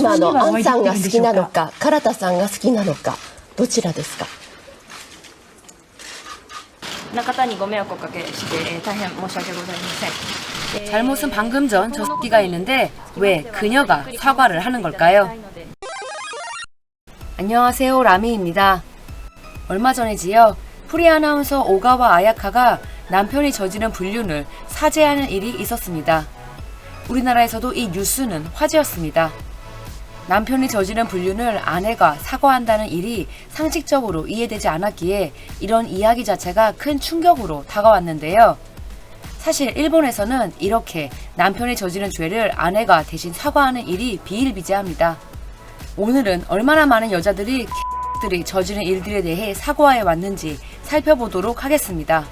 今のアンさんが好きなのか、唐田さんが好きなのか、どちらですか？ 中田にご迷惑をおかけして大変申し訳ございません。잘못은 방금 전 저 새끼가 있는데 왜 그녀가 사과를 하는 걸까요? 안녕하세요, 라미입니다. 얼마 전에지요, 프리 아나운서 오가와 아야카가 남편이 저지른 불륜을 사죄하는 일이 있었습니다. 우리나라에서도 이 뉴스는 화제였습니다. 남편이 저지른 불륜을 아내가 사과한다는 일이 상식적으로 이해되지 않았기에 이런 이야기 자체가 큰 충격으로 다가왔는데요. 사실 일본에서는 이렇게 남편이 저지른 죄를 아내가 대신 사과하는 일이 비일비재합니다. 오늘은 얼마나 많은 여자들이 들이 저지른 일들에 대해 사과해 왔는지 살펴보도록 하겠습니다.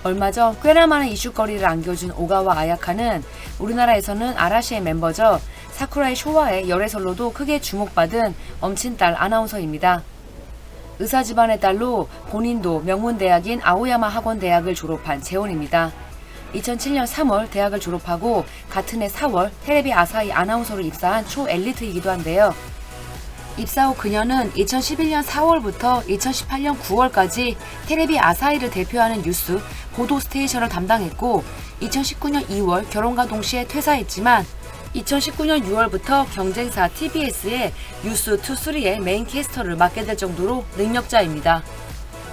얼마 전 꽤나 많은 이슈거리를 안겨준 오가와 아야카는 우리나라에서는 아라시의 멤버죠. 사쿠라이 쇼와의 열애설로도 크게 주목받은 엄친딸 아나운서입니다. 의사 집안의 딸로 본인도 명문대학인 아오야마 학원대학을 졸업한 재혼입니다. 2007년 3월 대학을 졸업하고 같은 해 4월 테레비 아사히 아나운서로 입사한 초엘리트이기도 한데요. 입사 후 그녀는 2011년 4월부터 2018년 9월까지 테레비 아사히를 대표하는 뉴스 보도 스테이션을 담당했고 2019년 2월 결혼과 동시에 퇴사했지만 2019년 6월부터 경쟁사 TBS의 뉴스2-3의 메인 캐스터를 맡게 될 정도로 능력자입니다.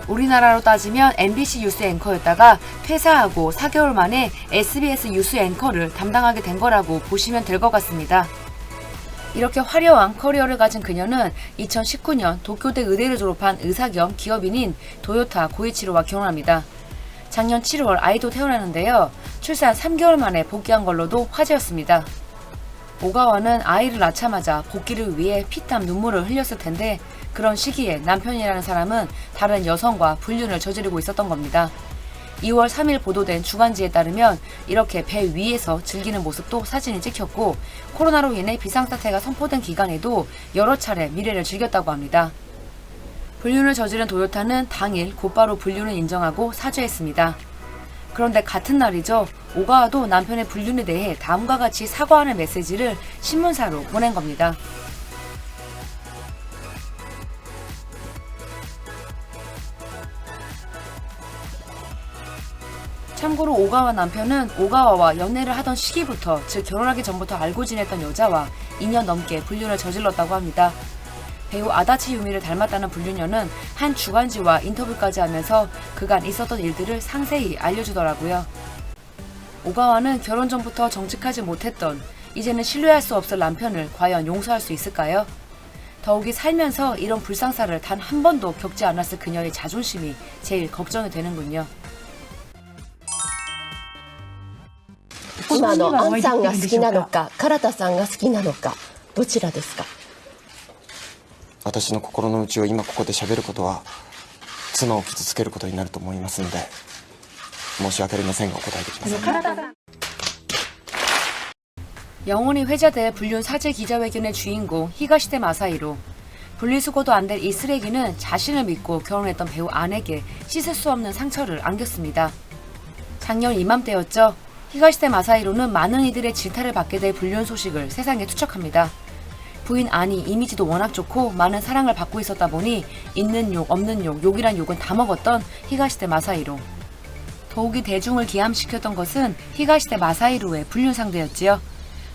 우리나라로 따지면 MBC 뉴스 앵커였다가 퇴사하고 4개월 만에 SBS 뉴스 앵커를 담당하게 된 거라고 보시면 될 것 같습니다. 이렇게 화려한 커리어를 가진 그녀는 2019년 도쿄대 의대를 졸업한 의사 겸 기업인인 도요타 고이치로와 결혼합니다. 작년 7월 아이도 태어나는데요. 출산 3개월 만에 복귀한 걸로도 화제였습니다. 오가와는 아이를 낳자마자 복귀를 위해 피땀 눈물을 흘렸을 텐데 그런 시기에 남편이라는 사람은 다른 여성과 불륜을 저지르고 있었던 겁니다. 2월 3일 보도된 주간지에 따르면 이렇게 배 위에서 즐기는 모습도 사진이 찍혔고 코로나로 인해 비상사태가 선포된 기간에도 여러 차례 미래를 즐겼다고 합니다. 불륜을 저지른 도요타는 당일 곧바로 불륜을 인정하고 사죄했습니다. 그런데 같은 날이죠. 오가와도 남편의 불륜에 대해 다음과 같이 사과하는 메시지를 신문사로 보낸 겁니다. 참고로 오가와 남편은 오가와와 연애를 하던 시기부터, 즉 결혼하기 전부터 알고 지냈던 여자와 2년 넘게 불륜을 저질렀다고 합니다. 배우 아다치 유미를 닮았다는 불륜녀는 한 주간지와 인터뷰까지 하면서 그간 있었던 일들을 상세히 알려주더라고요. 오가와는 결혼 전부터 정직하지 못했던, 이제는 신뢰할 수 없을 남편을 과연 용서할 수 있을까요? 더욱이 살면서 이런 불상사를 단 한 번도 겪지 않았을 그녀의 자존심이 제일 걱정이 되는군요. 今のアンさんが好きなのか、唐田さんが好きなのか、どちらですか？私の心の内を今ここで喋ることは妻を傷つけることになると思いますので申し訳ありませんがお答えできません。 영혼이 회자될 불륜 사죄 기자회견의 주인공 히가시테 마사히로. 분리수거도 안 될 이 쓰레기는 자신을 믿고 결혼했던 배우 안에게 씻을 수 없는 상처를 안겼습니다. 작년 이맘때였죠. 히가시테 마사히로는 많은 이들의 질타를 받게 될 불륜 소식을 세상에 투척합니다. 부인 아니 이미지도 워낙 좋고 많은 사랑을 받고 있었다 보니 있는 욕 없는 욕, 욕이란 욕은 다 먹었던 히가시테 마사히로. 더욱이 대중을 기함시켰던 것은 히가시테 마사히로의 불륜 상대였지요.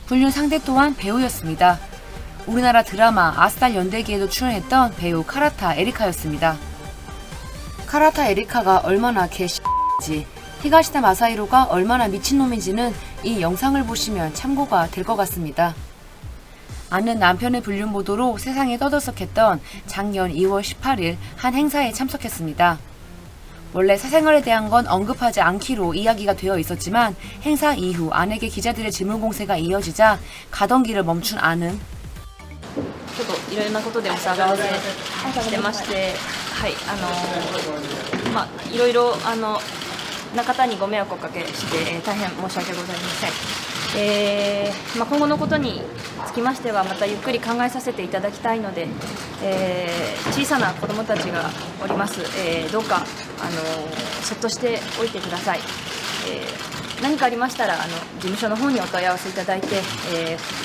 불륜 상대 또한 배우였습니다. 우리나라 드라마 아스달 연대기에도 출연했던 배우 카라타 에리카였습니다. 카라타 에리카가 얼마나 개X지, 히가시테 마사히로가 얼마나 미친놈인지는 이 영상을 보시면 참고가 될 것 같습니다. 아는 남편의 불륜 보도로 세상에 떠들썩했던 작년 2월 18일 한 행사에 참석했습니다. 원래 사생활에 대한 건 언급하지 않기로 이야기가 되어 있었지만 행사 이후 아내에게 기자들의 질문 공세가 이어지자 가던 길을 멈춘 아는 ちょっといろんなことでお騒がせしてまして、はい、いろいろ中田にご迷惑をおかけして大変申し訳ございません。今後のことにつきましてはまたゆっくり考えさせていただきたいので、小さな子どもたちがおります。どうかそっとしておいてください。何かありましたら事務所の方にお問い合わせいただいて、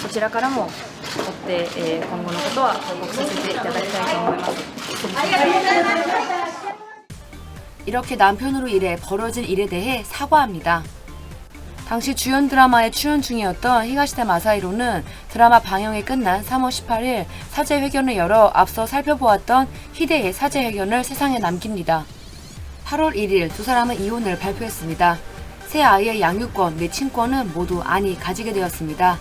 そちらからも追って、今後のことは報告させていただきたいと思います。 이렇게 남편으로 인해 벌어진 일에 대해 사과합니다. 당시 주연 드라마에 출연 중이었던 히가시타 마사히로는 드라마 방영이 끝난 3월 18일 사죄회견을 열어 앞서 살펴보았던 희대의 사죄회견을 세상에 남깁니다. 8월 1일 두 사람은 이혼을 발표했습니다. 새 아이의 양육권 및 친권은 모두 안이 가지게 되었습니다.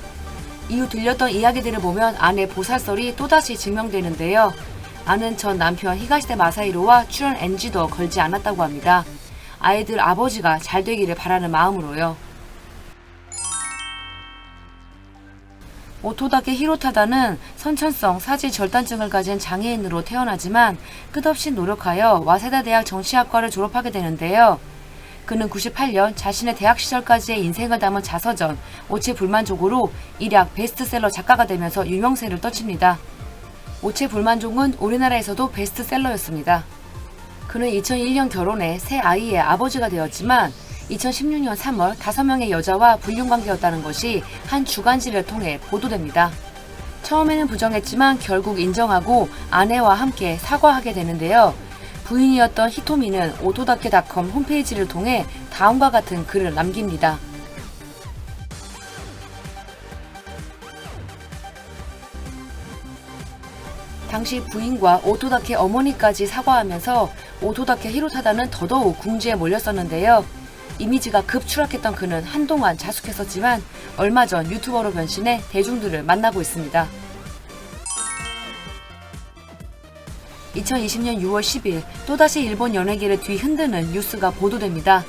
이후 들렸던 이야기들을 보면 아내 보살설이 또다시 증명되는데요. 아는 전 남편 히가시타 마사히로와 출연 NG도 걸지 않았다고 합니다. 아이들 아버지가 잘 되기를 바라는 마음으로요. 오토다케 히로타다는 선천성 사지 절단증을 가진 장애인으로 태어나지만 끝없이 노력하여 와세다 대학 정치학과를 졸업하게 되는데요. 그는 98년 자신의 대학 시절까지의 인생을 담은 자서전 오체 불만족으로 일약 베스트셀러 작가가 되면서 유명세를 떨칩니다. 오체 불만족은 우리나라에서도 베스트셀러였습니다. 그는 2001년 결혼해 새 아이의 아버지가 되었지만 2016년 3월 5명의 여자와 불륜관계였다는 것이 한 주간지를 통해 보도됩니다. 처음에는 부정했지만 결국 인정하고 아내와 함께 사과하게 되는데요. 부인이었던 히토미는 오토다케닷컴 홈페이지를 통해 다음과 같은 글을 남깁니다. 당시 부인과 오토다케 어머니까지 사과하면서 오토다케 히로타다는 더더욱 궁지에 몰렸었는데요. 이미지가 급 추락했던 그는 한동안 자숙했었지만 얼마 전 유튜버로 변신해 대중들을 만나고 있습니다. 2020년 6월 10일 또다시 일본 연예계를 뒤흔드는 뉴스가 보도됩니다.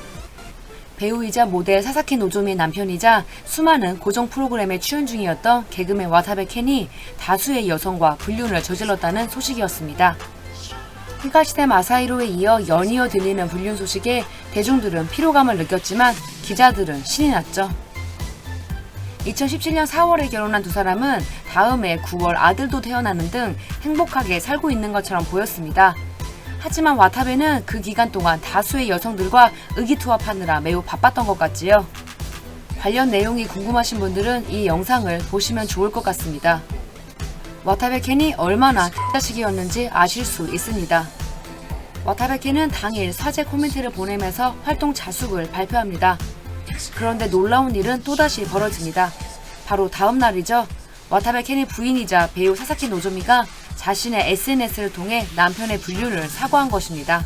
배우이자 모델 사사키 노조미의 남편이자 수많은 고정 프로그램에 출연 중이었던 개그맨 와타베 켄이 다수의 여성과 불륜을 저질렀다는 소식이었습니다. 히가시타 마사히로에 이어 연이어 들리는 불륜 소식에 대중들은 피로감을 느꼈지만 기자들은 신이 났죠. 2017년 4월에 결혼한 두 사람은 다음해 9월 아들도 태어나는 등 행복하게 살고 있는 것처럼 보였습니다. 하지만 와타베는 그 기간 동안 다수의 여성들과 의기투합하느라 매우 바빴던 것 같지요. 관련 내용이 궁금하신 분들은 이 영상을 보시면 좋을 것 같습니다. 와타베 켄이 얼마나 자식이었는지 아실 수 있습니다. 와타베 켄은 당일 사죄 코멘트를 보내면서 활동 자숙을 발표합니다. 그런데 놀라운 일은 또다시 벌어집니다. 바로 다음 날이죠. 와타베 켄의 부인이자 배우 사사키 노조미가 자신의 SNS를 통해 남편의 불륜을 사과한 것입니다.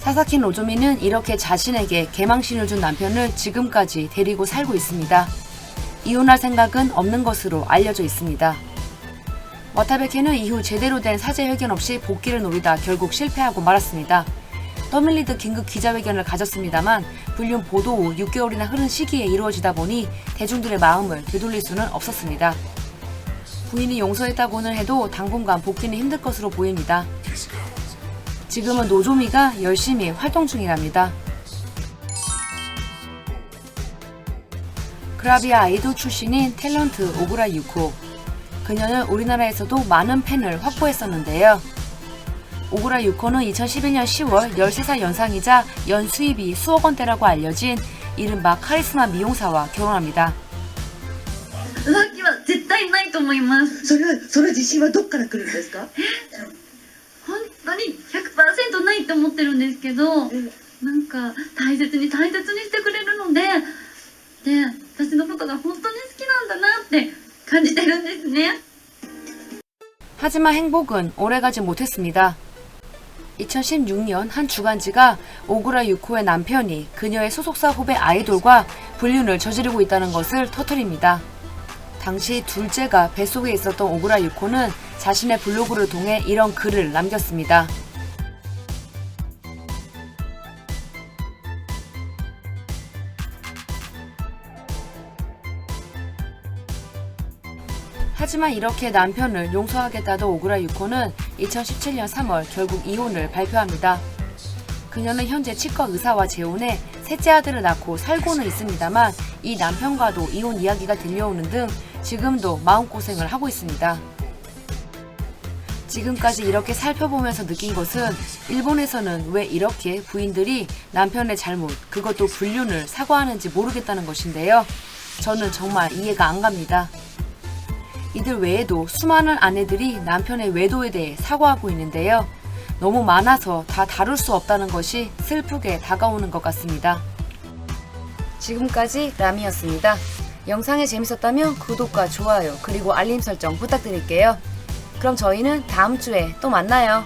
사사키 노조미는 이렇게 자신에게 개망신을 준 남편을 지금까지 데리고 살고 있습니다. 이혼할 생각은 없는 것으로 알려져 있습니다. 와타베 켄은 이후 제대로 된 사죄 회견 없이 복귀를 노리다 결국 실패하고 말았습니다. 더밀리드 긴급 기자회견을 가졌습니다만 불륜 보도 후 6개월이나 흐른 시기에 이루어지다 보니 대중들의 마음을 되돌릴 수는 없었습니다. 부인이 용서했다고는 해도 당분간 복귀는 힘들 것으로 보입니다. 지금은 노조미가 열심히 활동 중이랍니다. 그라비아 아이돌 출신인 탤런트 오구라 유코. 그녀는 우리나라에서도 많은 팬을 확보했었는데요. 오구라 유코는 2011년 10월 13살 연상이자 연 수입이 수억 원대라고 알려진 이른바 카리스마 미용사와 결혼합니다. 浮気は絶対ないと思います。その自信はどっから来るんですか？本当に 100% ないと思ってるんですけど、なんか大切にしてくれるので、私のことが本当に好きなんだなって感じてるんですね。 하지만 행복은 오래가지 못했습니다. 2016년 한 주간지가 오구라 유코의 남편이 그녀의 소속사 후배 아이돌과 불륜을 저지르고 있다는 것을 터뜨립니다. 당시 둘째가 뱃속에 있었던 오구라 유코는 자신의 블로그를 통해 이런 글을 남겼습니다. 하지만 이렇게 남편을 용서하겠다던 오구라 유코는 2017년 3월 결국 이혼을 발표합니다. 그녀는 현재 치과 의사와 재혼해 셋째 아들을 낳고 살고는 있습니다만 이 남편과도 이혼 이야기가 들려오는 등 지금도 마음고생을 하고 있습니다. 지금까지 이렇게 살펴보면서 느낀 것은 일본에서는 왜 이렇게 부인들이 남편의 잘못, 그것도 불륜을 사과하는지 모르겠다는 것인데요. 저는 정말 이해가 안 갑니다. 이들 외에도 수많은 아내들이 남편의 외도에 대해 사과하고 있는데요. 너무 많아서 다 다룰 수 없다는 것이 슬프게 다가오는 것 같습니다. 지금까지 라미였습니다. 영상이 재밌었다면 구독과 좋아요 그리고 알림 설정 부탁드릴게요. 그럼 저희는 다음 주에 또 만나요.